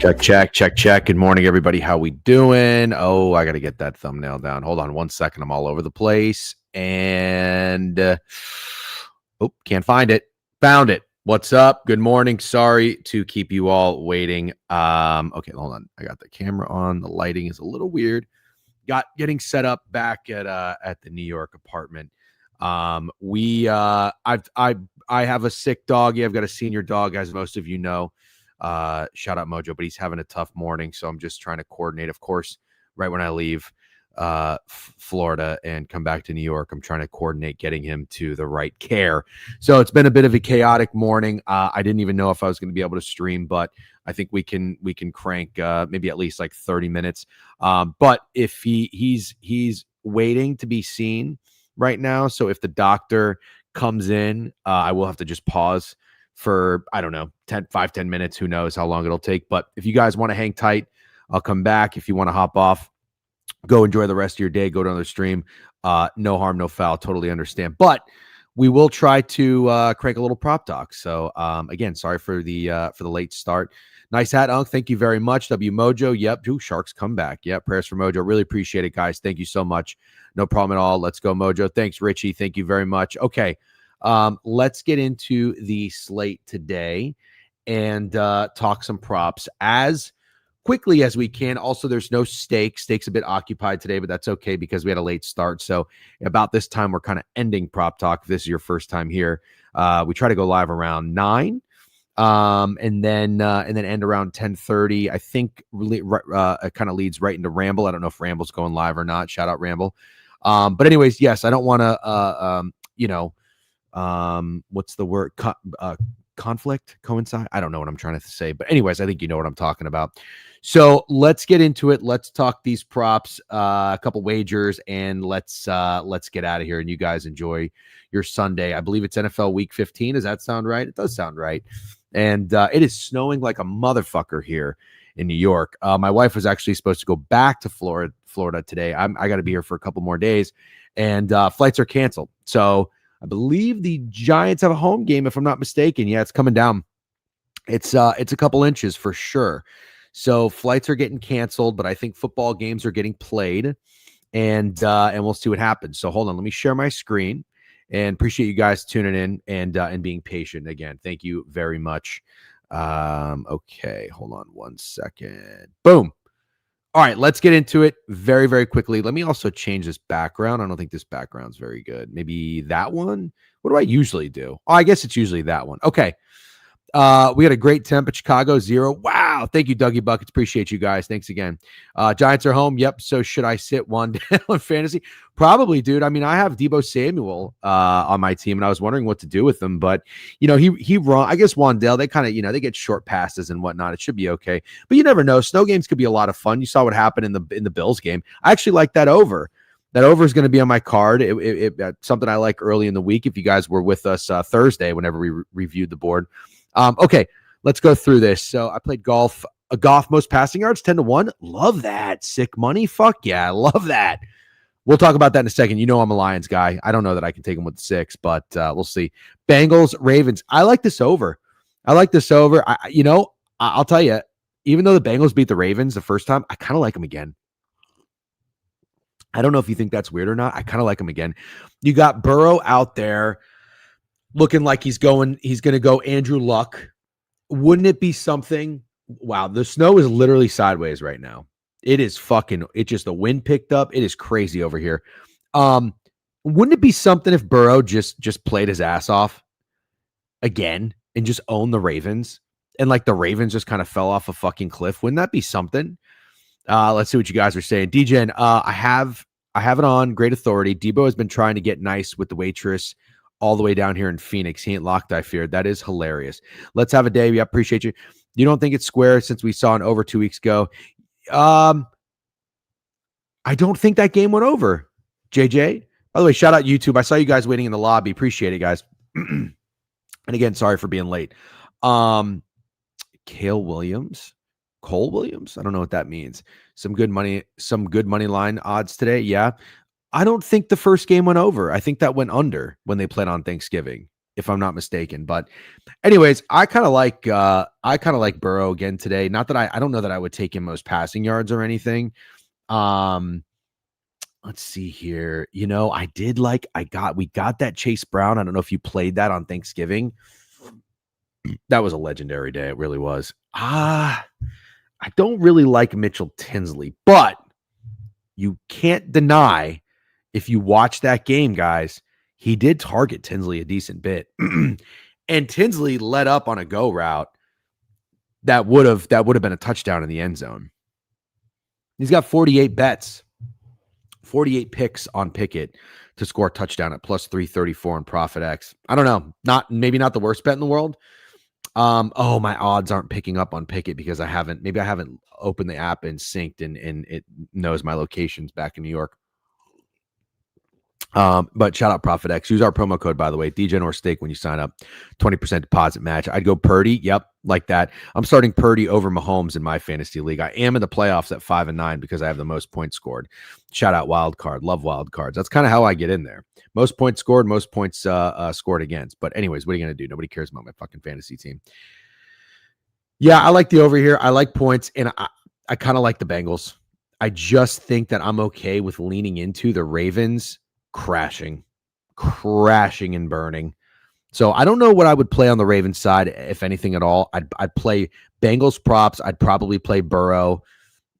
Check, check, check, check. Good morning, everybody. How we doing? Oh, I got to get that thumbnail down. Hold on 1 second. I'm all over the place. And, can't find it. Found it. What's up? Good morning. Sorry to keep you all waiting. Okay, hold on. I got the camera on. The lighting is a little weird. Getting set up back at the New York apartment. I have a sick doggy. I've got a senior dog, as most of you know. Shout out Mojo, but he's having a tough morning, so I'm just trying to coordinate. Of course, right when I leave Florida and come back to New York, I'm trying to coordinate getting him to the right care. So it's been a bit of a chaotic morning. I didn't even know if I was going to be able to stream, but I think we can crank maybe at least like 30 minutes. But if he's waiting to be seen right now, so if the doctor comes in, I will have to just pause for, I don't know, 10 minutes. Who knows how long it'll take. But if you guys want to hang tight, I'll come back. If you want to hop off, go enjoy the rest of your day, go to another stream. No harm, no foul. Totally understand. But we will try to crank a little prop talk. So again, sorry for the late start. Nice hat, Unc. Thank you very much. W Mojo. Yep. Sharks come back. Yep. Prayers for Mojo. Really appreciate it, guys. Thank you so much. No problem at all. Let's go, Mojo. Thanks, Richie. Thank you very much. Okay. Let's get into the slate today and talk some props as quickly as we can. Also, there's no steak. Steak's a bit occupied today, but that's okay because we had a late start. So about this time, we're kind of ending prop talk. If this is your first time here, we try to go live around 9, and then end around 10:30. I think really it kind of leads right into Ramble. I don't know if Ramble's going live or not. Shout out Ramble. But anyways, yes, I don't want to what's the word? Conflict, coincide. I don't know what I'm trying to say, but anyways, I think you know what I'm talking about. So let's get into it. Let's talk these props, a couple wagers, and let's get out of here. And you guys enjoy your Sunday. I believe it's NFL Week 15. Does that sound right? It does sound right. And it is snowing like a motherfucker here in New York. My wife was actually supposed to go back to Florida today. I got to be here for a couple more days, and flights are canceled. So I believe the Giants have a home game, if I'm not mistaken. Yeah, it's coming down. It's a couple inches for sure. So flights are getting canceled, but I think football games are getting played, and we'll see what happens. So hold on, let me share my screen, and appreciate you guys tuning in and being patient again. Thank you very much. Okay, hold on 1 second. Boom. All right, let's get into it very, very quickly. Let me also change this background. I don't think this background's very good. Maybe that one? What do I usually do? Oh, I guess it's usually that one. Okay. We had a great temp at Chicago, 0. Wow. Thank you, Dougie Buckets. Appreciate you guys. Thanks again. Giants are home. Yep. So should I sit one down in fantasy? Probably, dude. I mean, I have Deebo Samuel on my team, and I was wondering what to do with him. But, he run. I guess Wandale, they kind of, they get short passes and whatnot. It should be okay. But you never know. Snow games could be a lot of fun. You saw what happened in the Bills game. I actually like that over. That over is going to be on my card. It something I like early in the week. If you guys were with us Thursday, whenever we reviewed the board. Okay, let's go through this. So I played golf. Goff most passing yards, 10-1. Love that. Sick money. Fuck yeah, I love that. We'll talk about that in a second. You know I'm a Lions guy. I don't know that I can take them with 6, but we'll see. Bengals, Ravens. I like this over. I'll tell you, even though the Bengals beat the Ravens the first time, I kind of like them again. I don't know if you think that's weird or not. I kind of like them again. You got Burrow out there looking like he's going to go Andrew Luck. Wouldn't it be something? Wow, the snow is literally sideways right now. It is the wind picked up. It is crazy over here. Wouldn't it be something if Burrow just played his ass off again and just owned the Ravens, and like the Ravens just kind of fell off a fucking cliff? Wouldn't that be something? Let's see what you guys are saying. DJN, I have it on great authority. Deebo has been trying to get nice with the waitress all the way down here in Phoenix. He ain't locked, I feared. That is hilarious. Let's have a day. We appreciate you. You don't think it's square since we saw an over 2 weeks ago? I don't think that game went over. JJ, by the way, shout out YouTube. I saw you guys waiting in the lobby. Appreciate it, guys. And again, sorry for being late. Cole Williams. I don't know what that means. Some good money line odds today. Yeah. I don't think the first game went over. I think that went under when they played on Thanksgiving. if I'm not mistaken. But anyways, I kind of like Burrow again today. Not that I don't know that I would take him most passing yards or anything. Let's see here. You know, we got that Chase Brown. I don't know if you played that on Thanksgiving. That was a legendary day. It really was. I don't really like Mitchell Tinsley, but you can't deny if you watch that game, guys, he did target Tinsley a decent bit. And Tinsley led up on a go route that would have been a touchdown in the end zone. He's got 48 bets, 48 picks on Pickett to score a touchdown at plus 334 on ProfitX. I don't know. Maybe not the worst bet in the world. My odds aren't picking up on Pickett because I haven't opened the app and synced and it knows my locations back in New York. But shout out ProfitX. Use our promo code, by the way, DGen or Steak when you sign up. 20% deposit match. I'd go Purdy. Yep, like that. I'm starting Purdy over Mahomes in my fantasy league. I am in the playoffs at 5-9 because I have the most points scored. Shout out wild card. Love wild cards. That's kind of how I get in there. Most points scored, most points scored against. But anyways, what are you going to do? Nobody cares about my fucking fantasy team. Yeah, I like the over here. I like points, and I kind of like the Bengals. I just think that I'm okay with leaning into the Ravens crashing and burning. So I don't know what I would play on the Ravens side, if anything at all. I'd play Bengals props. I'd probably play Burrow.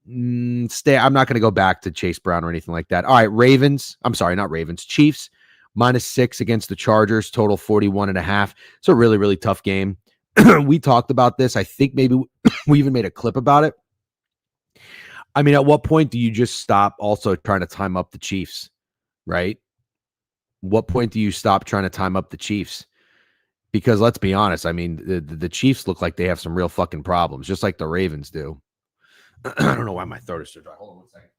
I'm not going to go back to Chase Brown or anything like that. All right, Ravens. I'm sorry, not Ravens. Chiefs -6 against the Chargers. Total 41.5. It's a really, really tough game. We talked about this. I think maybe we even made a clip about it. I mean, at what point do you just stop also trying to time up the Chiefs, right? What point do you stop trying to time up the Chiefs? Because let's be honest, I mean, the Chiefs look like they have some real fucking problems, just like the Ravens do. I don't know why my throat is so dry. Hold on one second.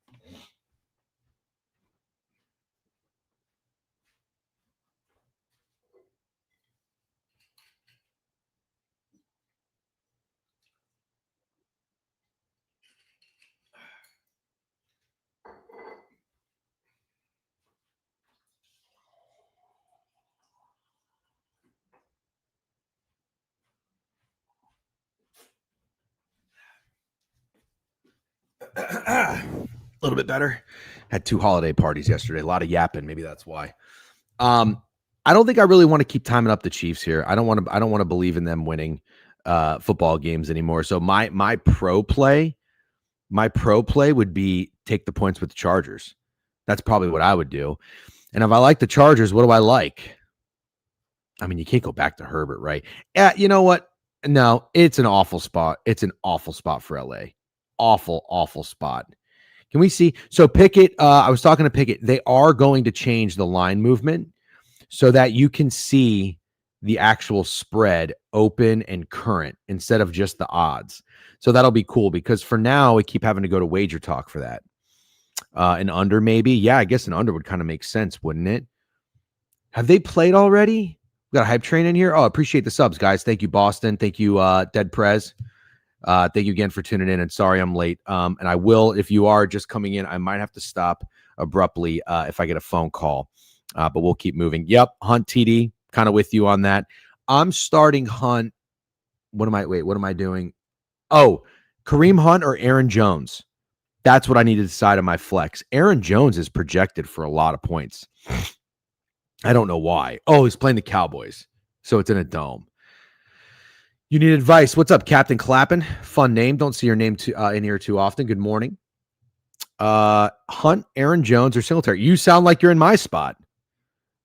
A little bit better. Had 2 holiday parties yesterday. A lot of yapping. Maybe that's why. I don't think I really want to keep timing up the Chiefs here. I don't want to believe in them winning football games anymore. So my pro play would be take the points with the Chargers. That's probably what I would do. And if I like the Chargers, what do I like? I mean, you can't go back to Herbert, right? Yeah, you know what? No, it's an awful spot. It's an awful spot for LA. Awful spot. Can we see? So Pickett, I was talking to Pickett. They are going to change the line movement so that you can see the actual spread open and current instead of just the odds. So that'll be cool because for now, we keep having to go to Wager Talk for that. An under maybe. Yeah, I guess an under would kind of make sense, wouldn't it? Have they played already? We got a hype train in here. Oh, appreciate the subs, guys. Thank you, Boston. Thank you, Dead Prez. Thank you again for tuning in, and sorry I'm late. And I will, if you are just coming in, I might have to stop abruptly if I get a phone call, but we'll keep moving. Yep, Hunt TD, kind of with you on that. I'm starting Hunt. What am I doing? Oh, Kareem Hunt or Aaron Jones? That's what I need to decide on my flex. Aaron Jones is projected for a lot of points. I don't know why. Oh, he's playing the Cowboys, so it's in a dome. You need advice. What's up, Captain Clappin? Fun name. Don't see your name in here too often. Good morning. Hunt, Aaron Jones, or Singletary. You sound like you're in my spot.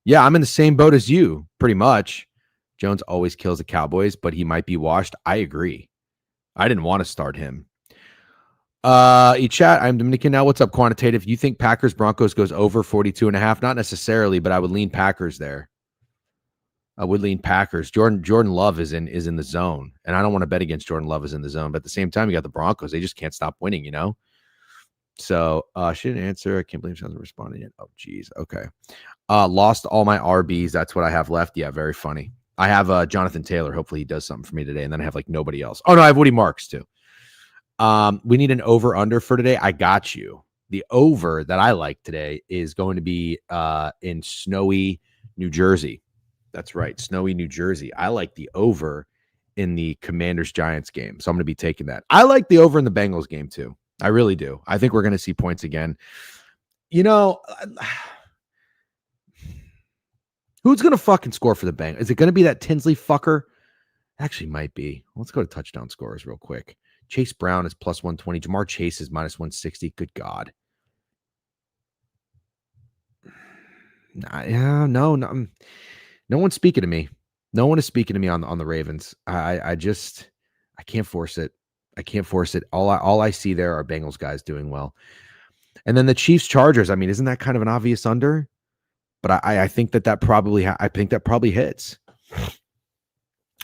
Yeah, I'm in the same boat as you, pretty much. Jones always kills the Cowboys, but he might be washed. I agree. I didn't want to start him. Chat, I'm Dominican now. What's up, Quantitative? You think Packers Broncos goes over 42.5? Not necessarily, but I would lean Packers there. I would lean Packers. Jordan Love is in the zone, and I don't want to bet against Jordan Love is in the zone. But at the same time, you got the Broncos; they just can't stop winning, you know. So she didn't answer. I can't believe she hasn't responded yet. Oh, geez. Okay. Lost all my RBs. That's what I have left. Yeah, very funny. I have Jonathan Taylor. Hopefully, he does something for me today, and then I have like nobody else. Oh no, I have Woody Marks too. We need an over under for today. I got you. The over that I like today is going to be in snowy New Jersey. That's right. Snowy New Jersey. I like the over in the Commanders Giants game. So I'm going to be taking that. I like the over in the Bengals game too. I really do. I think we're going to see points again. You know, who's going to fucking score for the Bengals? Is it going to be that Tinsley fucker? Actually, might be. Let's go to touchdown scorers real quick. Chase Brown is plus 120. Jamar Chase is minus 160. Good God. No. No one's speaking to me. No one is speaking to me on the Ravens. I can't force it. I can't force it. All I see there are Bengals guys doing well. And then the Chiefs Chargers. I mean, isn't that kind of an obvious under? But I think that probably hits.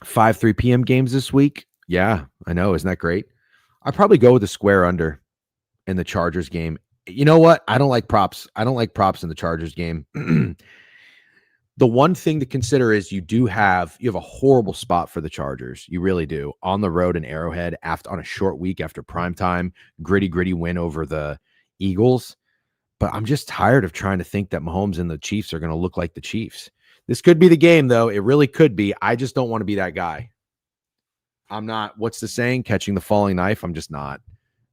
3 p.m. games this week. Yeah, I know. Isn't that great? I'd probably go with the square under in the Chargers game. You know what? I don't like props. I don't like props in the Chargers game. The one thing to consider is you have a horrible spot for the Chargers. You really do. On the road in Arrowhead on a short week after primetime, gritty win over the Eagles. But I'm just tired of trying to think that Mahomes and the Chiefs are going to look like the Chiefs. This could be the game, though. It really could be. I just don't want to be that guy. I'm not, what's the saying? Catching the falling knife. I'm just not.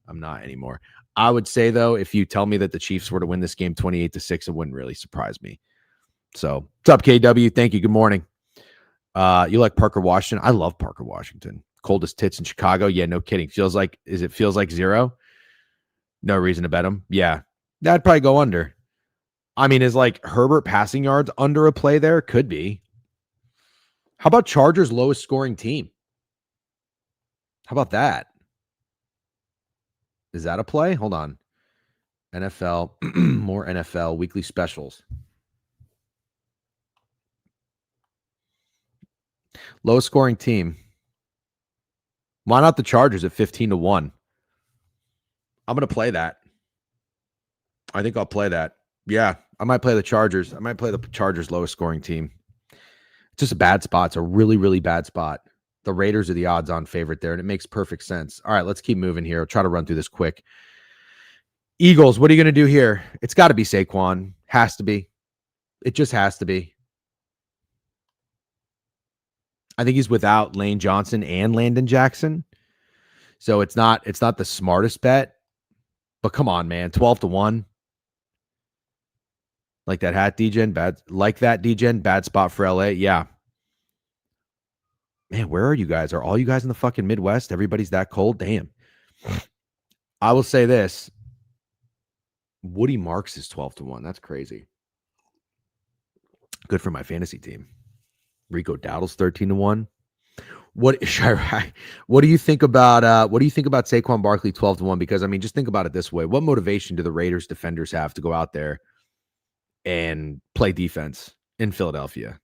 I'm not anymore. I would say, though, if you tell me that the Chiefs were to win this game 28-6, it wouldn't really surprise me. So, what's up, KW? Thank you. Good morning. You like Parker Washington? I love Parker Washington. Coldest tits in Chicago? Yeah, no kidding. Feels like 0? No reason to bet him. Yeah, that'd probably go under. I mean, is like Herbert passing yards under a play there? Could be. How about Chargers' lowest scoring team? How about that? Is that a play? Hold on. NFL, more NFL weekly specials. Lowest scoring team. Why not the Chargers at 15-1? I'm going to play that. I think I'll play that. Yeah, I might play the Chargers. I might play the Chargers' lowest scoring team. It's just a bad spot. It's a really, really bad spot. The Raiders are the odds-on favorite there, and it makes perfect sense. All right, let's keep moving here. I'll try to run through this quick. Eagles, what are you going to do here? It's got to be Saquon. Has to be. It just has to be. I think he's without Lane Johnson and Landon Jackson. So it's not the smartest bet. But come on, man. 12-1. Like that hat, DGen. Bad spot for LA. Yeah. Man, where are you guys? Are all you guys in the fucking Midwest? Everybody's that cold? Damn. I will say this. Woody Marks is 12-1. That's crazy. Good for my fantasy team. Rico Dowdle's 13-1. What do you think about Saquon Barkley 12-1? Because I mean, just think about it this way. What motivation do the Raiders defenders have to go out there and play defense in Philadelphia?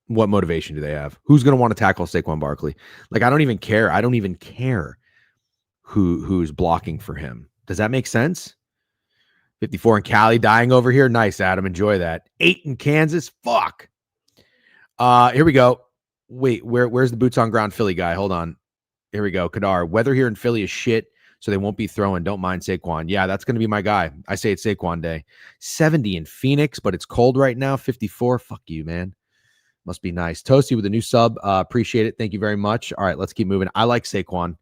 What motivation do they have? Who's going to want to tackle Saquon Barkley? Like, I don't even care who's blocking for him. Does that make sense? 54 in Cali, dying over here. Nice, Adam. Enjoy that. 8 in Kansas. Fuck. Here we go. Wait, where's the boots on ground Philly guy? Hold on. Here we go. Kadar. Weather here in Philly is shit, so they won't be throwing. Don't mind Saquon. Yeah, that's going to be my guy. I say it's Saquon day. 70 in Phoenix, but it's cold right now. 54. Fuck you, man. Must be nice. Toasty with a new sub. Appreciate it. Thank you very much. All right, let's keep moving. I like Saquon.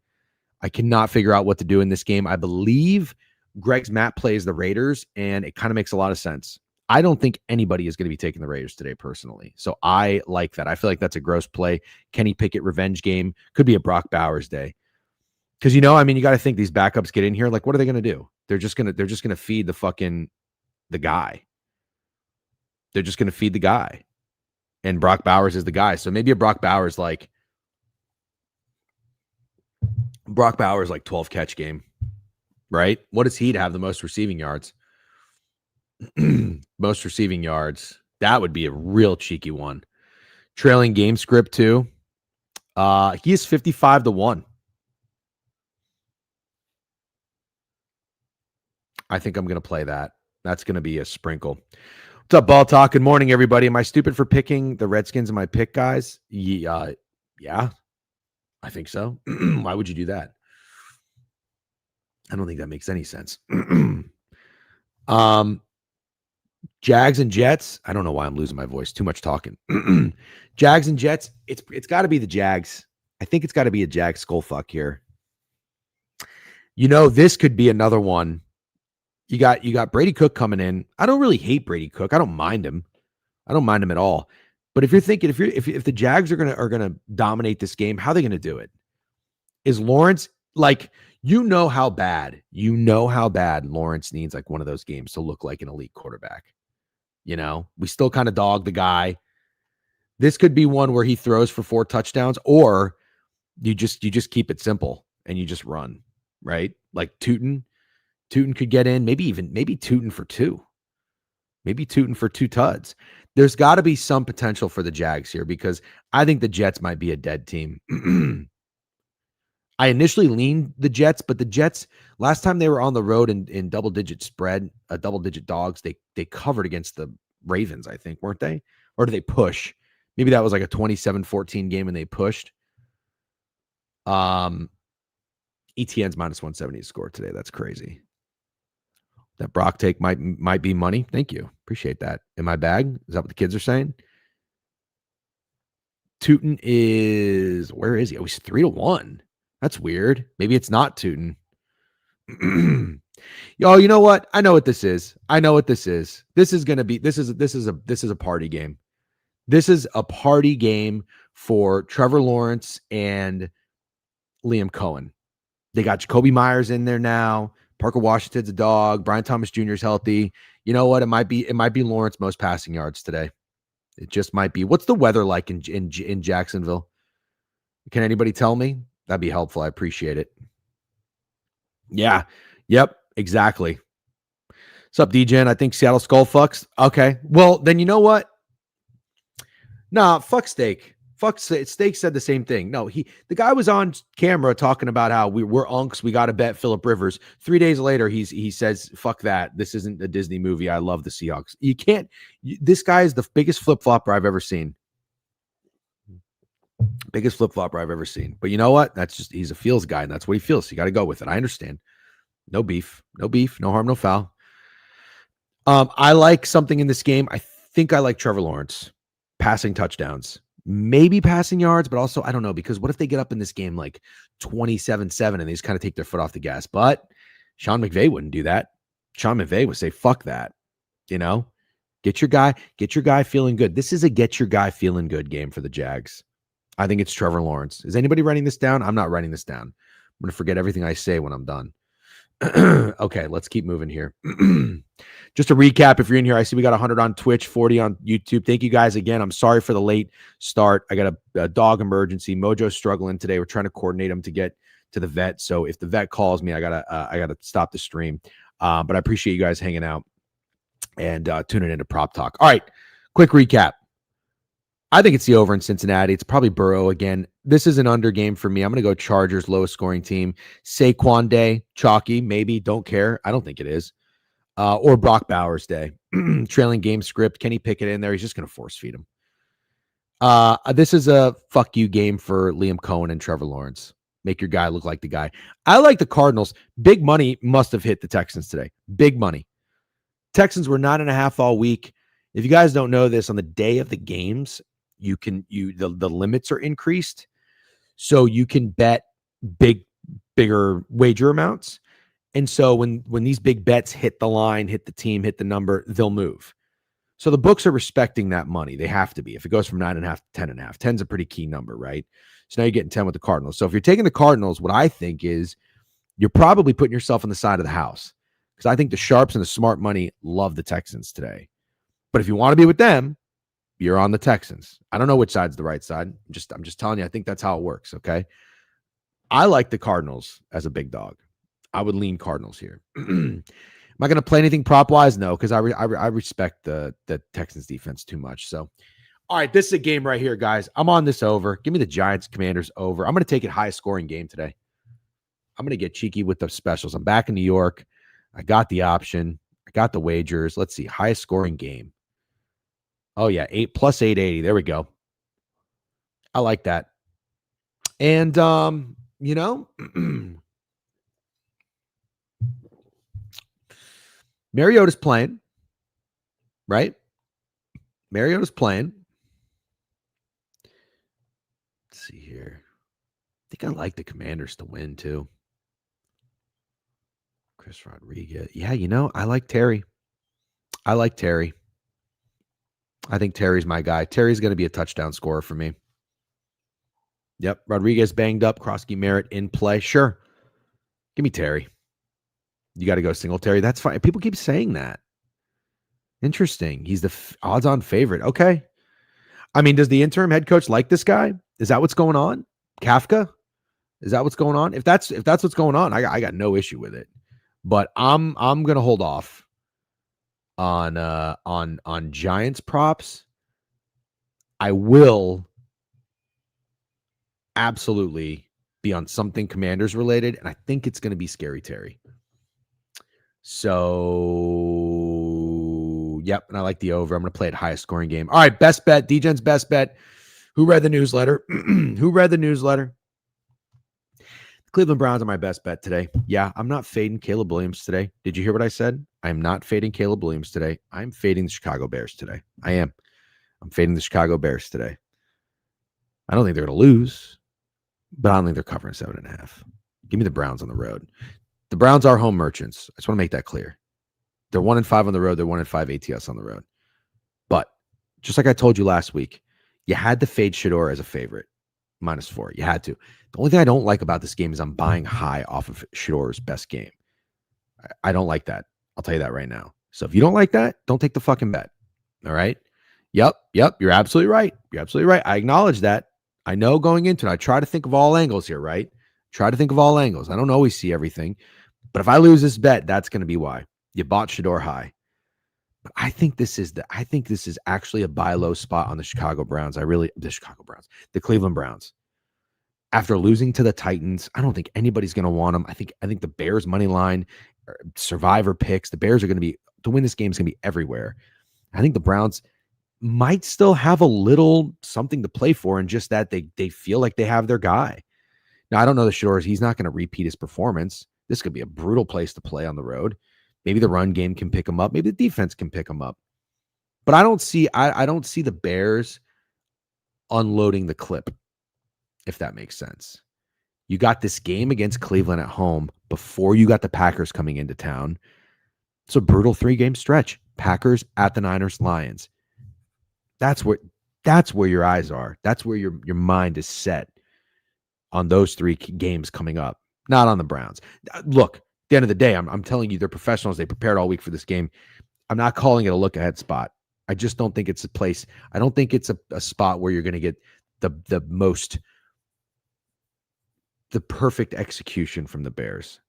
I cannot figure out what to do in this game. I believe Greg's Matt plays the Raiders, and it kind of makes a lot of sense. I don't think anybody is going to be taking the Raiders today personally. So I like that. I feel like that's a gross play. Kenny Pickett revenge game. Could be a Brock Bowers day. Because, you got to think these backups get in here. Like, what are they going to do? They're just going to feed the guy. They're just going to feed the guy. And Brock Bowers is the guy. So maybe a Brock Bowers like 12 catch game, right? What is he to have the most receiving yards? Most receiving yards. That would be a real cheeky one. Trailing game script too. He is 55-1. I think I'm going to play that. That's going to be a sprinkle. What's up, Ball Talk? Good morning, everybody. Am I stupid for picking the Redskins in my pick, guys? Yeah, I think so. Why would you do that? I don't think that makes any sense. Jags and Jets. I don't know why I'm losing my voice. Too much talking. Jags and Jets. It's got to be the Jags. I think it's got to be a Jag skull fuck here. This could be another one. You got Brady Cook coming in. I don't really hate Brady Cook. I don't mind him. I don't mind him at all. But if you're thinking if the Jags are gonna dominate this game, how are they gonna do it? Is Lawrence how bad Lawrence needs like one of those games to look like an elite quarterback. We still kind of dog the guy. This could be one where he throws for 4 touchdowns, or you just keep it simple and you just run, right? Like Tootin could get in, maybe Tootin for 2. Maybe Tootin for 2 tuds. There's got to be some potential for the Jags here because I think the Jets might be a dead team. I initially leaned the Jets, but the Jets, last time they were on the road in double-digit spread, double-digit dogs, they covered against the Ravens, I think, weren't they? Or did they push? Maybe that was like a 27-14 game and they pushed. ETN's minus 170 score today. That's crazy. That Brock take might be money. Thank you. Appreciate that. In my bag? Is that what the kids are saying? Tootin is, where is he? Oh, he's 3-1. That's weird. Maybe it's not Tootin. Yo, you know what? I know what this is. This is a party game. This is a party game for Trevor Lawrence and Liam Cohen. They got Jacoby Myers in there now. Parker Washington's a dog. Brian Thomas Jr. is healthy. You know what? It might be Lawrence most passing yards today. It just might be. What's the weather like in Jacksonville? Can anybody tell me? That'd be helpful. I appreciate it. Yeah. Yep. Exactly. What's up, DJN? I think Seattle Skull fucks. Okay. Well, then you know what? Nah, fuck Steak. Steak said the same thing. No, the guy was on camera talking about how we're unks. We got to bet Phillip Rivers. 3 days later, he says, "Fuck that. This isn't a Disney movie. I love the Seahawks." You can't. This guy is the biggest flip flopper I've ever seen. Biggest flip flopper I've ever seen. But you know what? He's a feels guy, and that's what he feels. So you got to go with it. I understand. No beef. No harm, no foul. I like something in this game. I think I like Trevor Lawrence passing touchdowns. Maybe passing yards, but also, I don't know, because what if they get up in this game like 27-7 and they just kind of take their foot off the gas? But Sean McVay wouldn't do that. Sean McVay would say, fuck that. Get your guy feeling good. This is a get your guy feeling good game for the Jags. I think it's Trevor Lawrence. Is anybody writing this down? I'm not writing this down. I'm going to forget everything I say when I'm done. Okay, let's keep moving here. Just to recap, if you're in here, I see we got 100 on Twitch, 40 on YouTube. Thank you guys again. I'm sorry for the late start. I got a dog emergency. Mojo's struggling today. We're trying to coordinate him to get to the vet. So if the vet calls me, I gotta stop the stream. But I appreciate you guys hanging out and tuning into Prop Talk. All right, quick recap. I think it's the over in Cincinnati. It's probably Burrow again. This is an under game for me. I'm going to go Chargers, lowest scoring team. Saquon Day, chalky, maybe. Don't care. I don't think it is. Or Brock Bowers Day. Trailing game script. Kenny Pickett in there. He's just going to force feed him. This is a fuck you game for Liam Cohen and Trevor Lawrence. Make your guy look like the guy. I like the Cardinals. Big money must have hit the Texans today. Big money. Texans were 9.5 all week. If you guys don't know this, on the day of the games, the limits are increased, so you can bet bigger wager amounts. And so when these big bets hit the line, hit the team, hit the number, they'll move. So the books are respecting that money. They have to be. If it goes from 9.5 to 10.5, 10's a pretty key number, right? So now you're getting 10 with the Cardinals. So if you're taking the Cardinals, what I think is you're probably putting yourself on the side of the house, because I think the sharps and the smart money love the Texans today. But if you want to be with them, you're on the Texans. I don't know which side's the right side. I'm just telling you, I think that's how it works, okay? I like the Cardinals as a big dog. I would lean Cardinals here. Am I going to play anything prop-wise? No, because I respect the Texans defense too much. So, all right, this is a game right here, guys. I'm on this over. Give me the Giants Commanders over. I'm going to take it highest scoring game today. I'm going to get cheeky with the specials. I'm back in New York. I got the option. I got the wagers. Let's see. Highest scoring game. Oh, yeah. 8 plus 880. There we go. I like that. And, Mariota's playing. right? Mariota's playing. Let's see here. I think I like the Commanders to win too. Chris Rodriguez. Yeah, I like Terry. I like Terry. I think Terry's my guy. Terry's going to be a touchdown scorer for me. Yep. Rodriguez banged up. Krosky Merritt in play. Sure. Give me Terry. You got to go Singletary. That's fine. People keep saying that. Interesting. He's the odds-on favorite. Okay. I mean, does the interim head coach like this guy? Is that what's going on? Kafka? Is that what's going on? If that's what's going on, I got no issue with it. But I'm gonna hold off on Giants props. I will absolutely be on something Commanders related, and I think it's gonna be Scary Terry. So yep, and I like the over. I'm gonna play it highest scoring game. All right, best bet. DGen's best bet. Who read the newsletter? Who read the newsletter? Cleveland Browns are my best bet today. Yeah, I'm not fading Caleb Williams today. Did you hear what I said? I'm not fading Caleb Williams today. I'm fading the Chicago Bears today. I am. I'm fading the Chicago Bears today. I don't think they're going to lose, but I don't think they're covering 7.5. Give me the Browns on the road. The Browns are home merchants. I just want to make that clear. They're 1-5 on the road. They're 1-5 ATS on the road. But just like I told you last week, you had to fade Shedeur as a favorite. -4. You had to. The only thing I don't like about this game is I'm buying high off of Shedeur's best game. I don't like that. I'll tell you that right now. So if you don't like that, don't take the fucking bet. All right? Yep. You're absolutely right. I acknowledge that. I know going into it, I try to think of all angles here, right? I don't always see everything. But if I lose this bet, that's going to be why. You bought Shedeur high. But I think this is actually a buy low spot on the the Cleveland Browns. After losing to the Titans, I don't think anybody's going to want them. I think the Bears money line, survivor picks, the Bears are going to be to win this game is going to be everywhere. I think the Browns might still have a little something to play for, and just that they feel like they have their guy. Now I don't know the Shores. He's not going to repeat his performance. This could be a brutal place to play on the road. Maybe the run game can pick him up. Maybe the defense can pick him up. But I don't see the Bears unloading the clip, if that makes sense. You got this game against Cleveland at home before you got the Packers coming into town. It's a brutal 3-game stretch. Packers at the Niners, Lions. That's where your eyes are. That's where your mind is set on those 3 games coming up, not on the Browns. Look, at the end of the day, I'm telling you, they're professionals. They prepared all week for this game. I'm not calling it a look ahead spot. I just don't think it's a place. I don't think it's a spot where you're going to get the perfect execution from the Bears.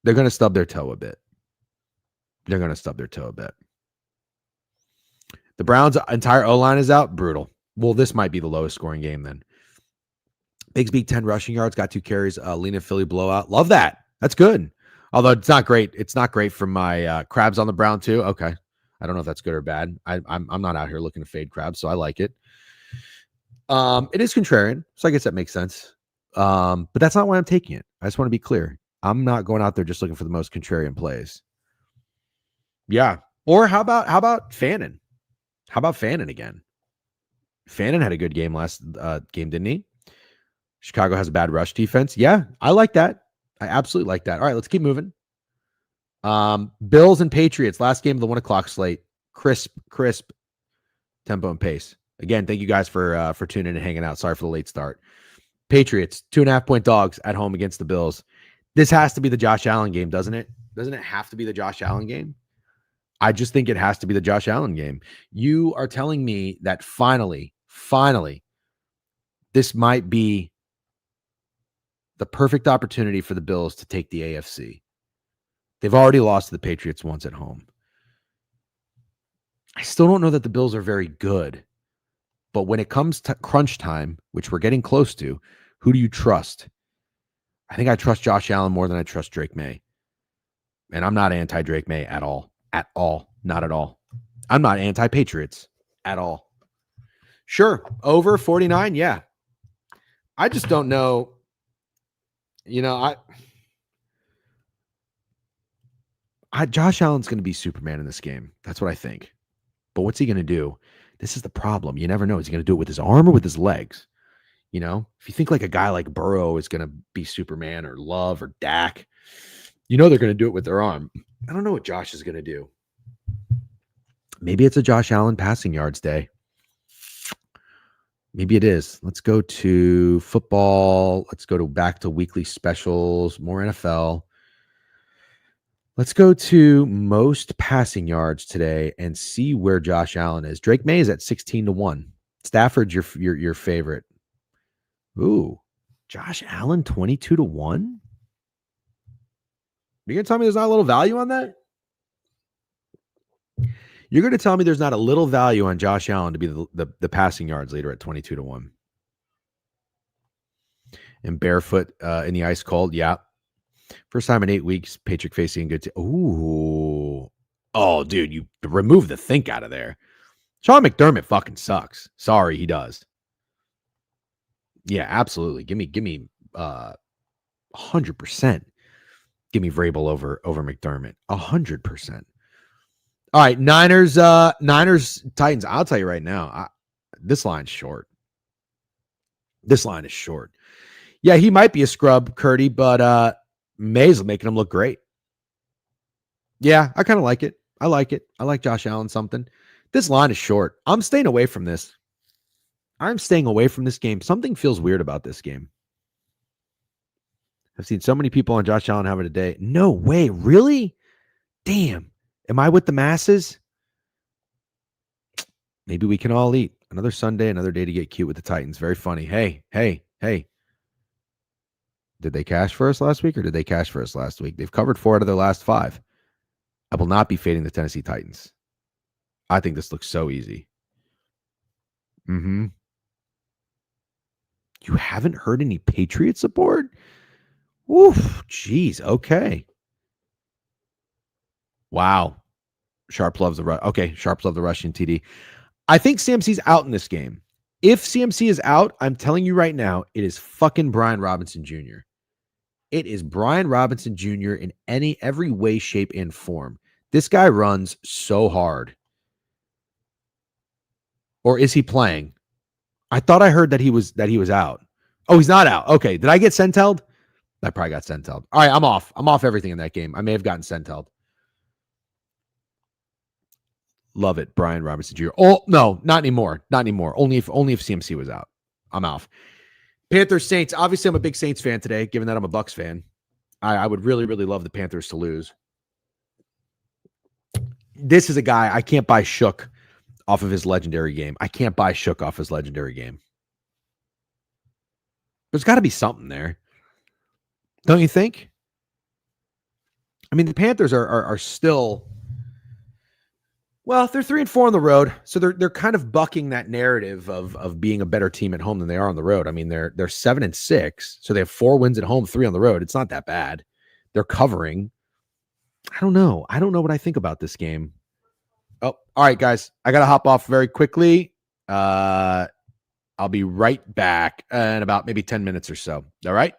They're going to stub their toe a bit. The Browns' entire O-line is out. Brutal. Well, this might be the lowest scoring game then. Bigsby, 10 rushing yards, got 2 carries. Lena Philly blowout. Love that. That's good. Although it's not great. It's not great for my crabs on the Brown too. Okay. I don't know if that's good or bad. I'm not out here looking to fade crabs, so I like it. It is contrarian, so I guess that makes sense. But that's not why I'm taking it. I just want to be clear. I'm not going out there just looking for the most contrarian plays. Yeah. Or how about Fannin? How about Fannin again? Fannin had a good game last game, didn't he? Chicago has a bad rush defense. Yeah, I like that. I absolutely like that. All right, let's keep moving. Bills and Patriots, last game of the 1:00 slate. Crisp tempo and pace. Again, thank you guys for tuning in and hanging out. Sorry for the late start. Patriots, 2.5-point dogs at home against the Bills. This has to be the Josh Allen game, doesn't it? Doesn't it have to be the Josh Allen game? I just think it has to be the Josh Allen game. You are telling me that finally, this might be the perfect opportunity for the Bills to take the AFC. They've already lost to the Patriots once at home. I still don't know that the Bills are very good. But when it comes to crunch time, which we're getting close to, who do you trust? I think I trust Josh Allen more than I trust Drake May. And I'm not anti-Drake May at all. At all. Not at all. I'm not anti-Patriots at all. Sure. Over 49. Yeah. I just don't know. Josh Allen's going to be Superman in this game. That's what I think. But what's he going to do? This is the problem. You never know. Is he going to do it with his arm or with his legs? You know, if you think like a guy like Burrow is going to be Superman or Love or Dak, you know they're going to do it with their arm. I don't know what Josh is going to do. Maybe it's a Josh Allen passing yards day. Maybe it is. Let's go to football. Let's go back to weekly specials, more NFL. Let's go to most passing yards today and see where Josh Allen is. Drake May is at 16-1. Stafford's your favorite. Ooh, Josh Allen 22-1. You're gonna tell me there's not a little value on that? You're going to tell me there's not a little value on Josh Allen to be the passing yards leader at 22-1. And barefoot in the ice cold, yeah. First time in 8 weeks, Patrick facing good. Ooh. Oh, dude, you remove the think out of there. Sean McDermott fucking sucks. Sorry, he does. Yeah, absolutely. Give me 100%. Give me Vrabel over McDermott. 100%. All right, Niners, Titans. I'll tell you right now, this line's short. This line is short. Yeah, he might be a scrub, Curdy, but May's making him look great. Yeah, I kind of like it. I like it. I like Josh Allen something. This line is short. I'm staying away from this. I'm staying away from this game. Something feels weird about this game. I've seen so many people on Josh Allen having a day. No way. Really? Damn. Am I with the masses? Maybe we can all eat. Another Sunday, another day to get cute with the Titans. Very funny. Hey. Did they cash for us last week or did they cash for us last week? They've covered 4 out of their last 5. I will not be fading the Tennessee Titans. I think this looks so easy. You haven't heard any Patriot support? Oof, geez. Okay. Wow. Sharp loves the rush. Okay, Sharp loves the Russian TD. I think CMC's out in this game. If CMC is out, I'm telling you right now, it is fucking Brian Robinson Jr. It is Brian Robinson Jr. in every way, shape, and form. This guy runs so hard. Or is he playing? I thought I heard that he was out. Oh, he's not out. Okay. Did I get Sentelled? I probably got Sentelled. All right, I'm off. I'm off everything in that game. I may have gotten Sentelled. Love it, Brian Robinson Jr. Oh, no, not anymore. Not anymore. Only if CMC was out. I'm off. Panthers, Saints. Obviously, I'm a big Saints fan today, given that I'm a Bucks fan. I would really, really love the Panthers to lose. This is a guy I can't buy Shook off of his legendary game. I can't buy Shook off his legendary game. There's got to be something there. Don't you think? I mean, the Panthers are still... Well, they're 3-4 on the road, so they're kind of bucking that narrative of being a better team at home than they are on the road. I mean, they're 7-6, so they have 4 wins at home, 3 on the road. It's not that bad. They're covering. I don't know. I don't know what I think about this game. Oh, all right, guys. I got to hop off very quickly. I'll be right back in about maybe 10 minutes or so. All right?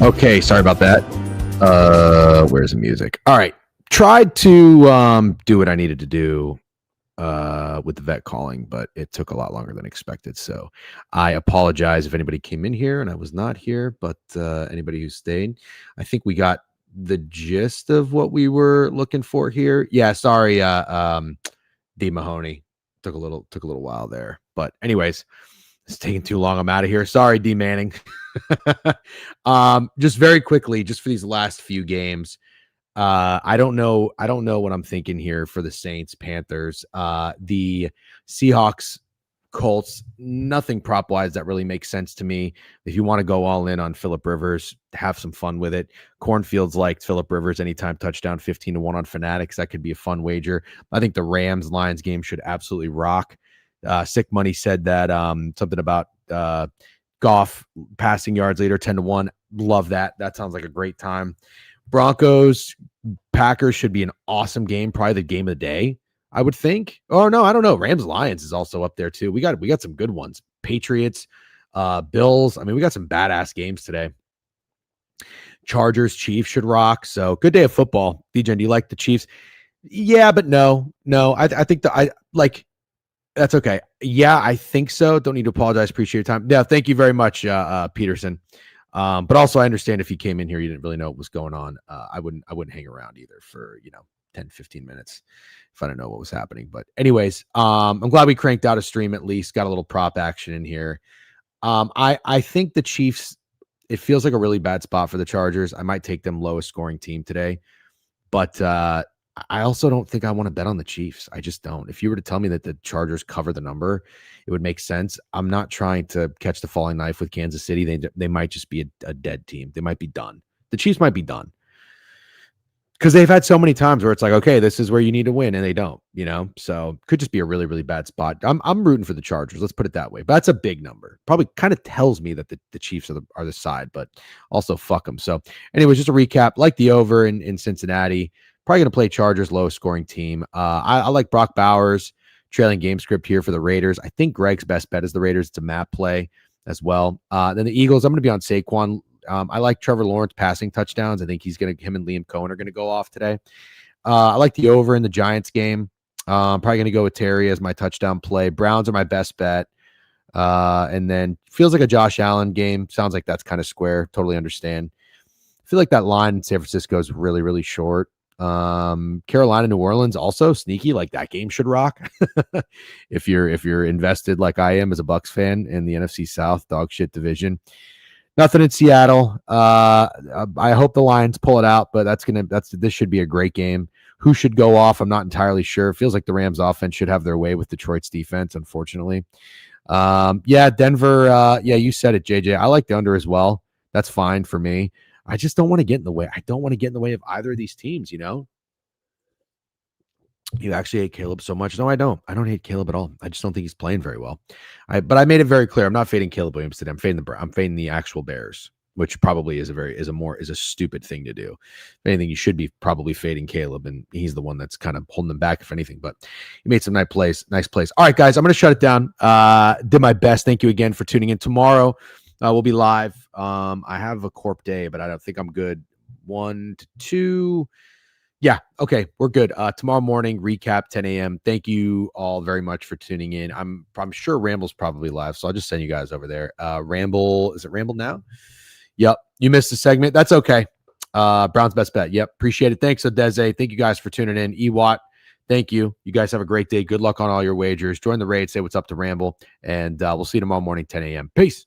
Okay, sorry about that. Where's the music? All right. Tried to do what I needed to do with the vet calling, but it took a lot longer than expected. So I apologize if anybody came in here and I was not here, but anybody who stayed, I think we got the gist of what we were looking for here. Yeah, sorry, D Mahoney. Took a little while there. But anyways, it's taking too long. I'm out of here. Sorry, D Manning. Just very quickly, just for these last few games. I don't know what I'm thinking here for the Saints, Panthers, the Seahawks, Colts, nothing prop wise that really makes sense to me. If you want to go all in on Phillip Rivers, have some fun with it. Cornfields liked Phillip Rivers anytime touchdown, 15-1 on Fanatics. That could be a fun wager. I think the Rams Lions game should absolutely rock. Sick Money said that something about Goff passing yards later, 10-1. Love that. That sounds like a great time. Broncos, Packers should be an awesome game, probably the game of the day, I would think. Oh no, I don't know. Rams Lions is also up there too. We got some good ones. Patriots, Bills. I mean, we got some badass games today. Chargers, Chiefs should rock. So good day of football. DJ, do you like the Chiefs? Yeah, but no. I think that's okay. Yeah, I think so. Don't need to apologize. Appreciate your time. Yeah, thank you very much, Peterson. But also I understand if you came in here, you didn't really know what was going on. I wouldn't hang around either for, 10, 15 minutes if I don't know what was happening. But anyways, I'm glad we cranked out a stream at least, got a little prop action in here. I think the Chiefs, it feels like a really bad spot for the Chargers. I might take them lowest scoring team today, but I also don't think I want to bet on the Chiefs. I just don't. If you were to tell me that the Chargers cover the number, it would make sense. I'm not trying to catch the falling knife with Kansas City. They might just be a dead team. They might be done. The Chiefs might be done because they've had so many times where it's like, okay, this is where you need to win, and they don't. So could just be a really, really bad spot. I'm rooting for the Chargers. Let's put it that way. But that's a big number. Probably kind of tells me that the Chiefs are the side, but also fuck them. So, anyways, just a recap. Like the over in Cincinnati. Probably going to play Chargers, lowest scoring team. I like Brock Bowers, trailing game script here for the Raiders. I think Greg's best bet is the Raiders. It's a map play as well. Then the Eagles, I'm going to be on Saquon. I like Trevor Lawrence passing touchdowns. I think him and Liam Cohen are going to go off today. I like the over in the Giants game. I'm probably going to go with Terry as my touchdown play. Browns are my best bet. And then feels like a Josh Allen game. Sounds like that's kind of square. Totally understand. I feel like that line in San Francisco is really, really short. Carolina, New Orleans also sneaky, like that game should rock. if you're invested like I am as a Bucks fan in the NFC South dog shit division. Nothing in Seattle. I hope the Lions pull it out, but this should be a great game. Who should go off? I'm not entirely sure. It feels like the Rams offense should have their way with Detroit's defense, unfortunately. Denver, you said it, JJ. I like the under as well. That's fine for me. I just don't want to get in the way. I don't want to get in the way of either of these teams, You actually hate Caleb so much. No, I don't. I don't hate Caleb at all. I just don't think he's playing very well. But I made it very clear. I'm not fading Caleb Williams today. I'm fading the actual Bears, which probably is a stupid thing to do. If anything, you should be probably fading Caleb, and he's the one that's kind of holding them back, if anything. But he made some nice plays. All right, guys, I'm going to shut it down. Did my best. Thank you again for tuning in. Tomorrow, we'll be live. I have a corp day, but I don't think I'm good. 1 to 2. Yeah. Okay. We're good. Tomorrow morning, recap 10 a.m. Thank you all very much for tuning in. I'm sure Ramble's probably live, so I'll just send you guys over there. Ramble, is it Ramble now? Yep. You missed the segment. That's okay. Brown's best bet. Yep. Appreciate it. Thanks, Odeze. Thank you guys for tuning in. Ewat, thank you. You guys have a great day. Good luck on all your wagers. Join the raid. Say what's up to Ramble, and we'll see you tomorrow morning, 10 a.m. Peace.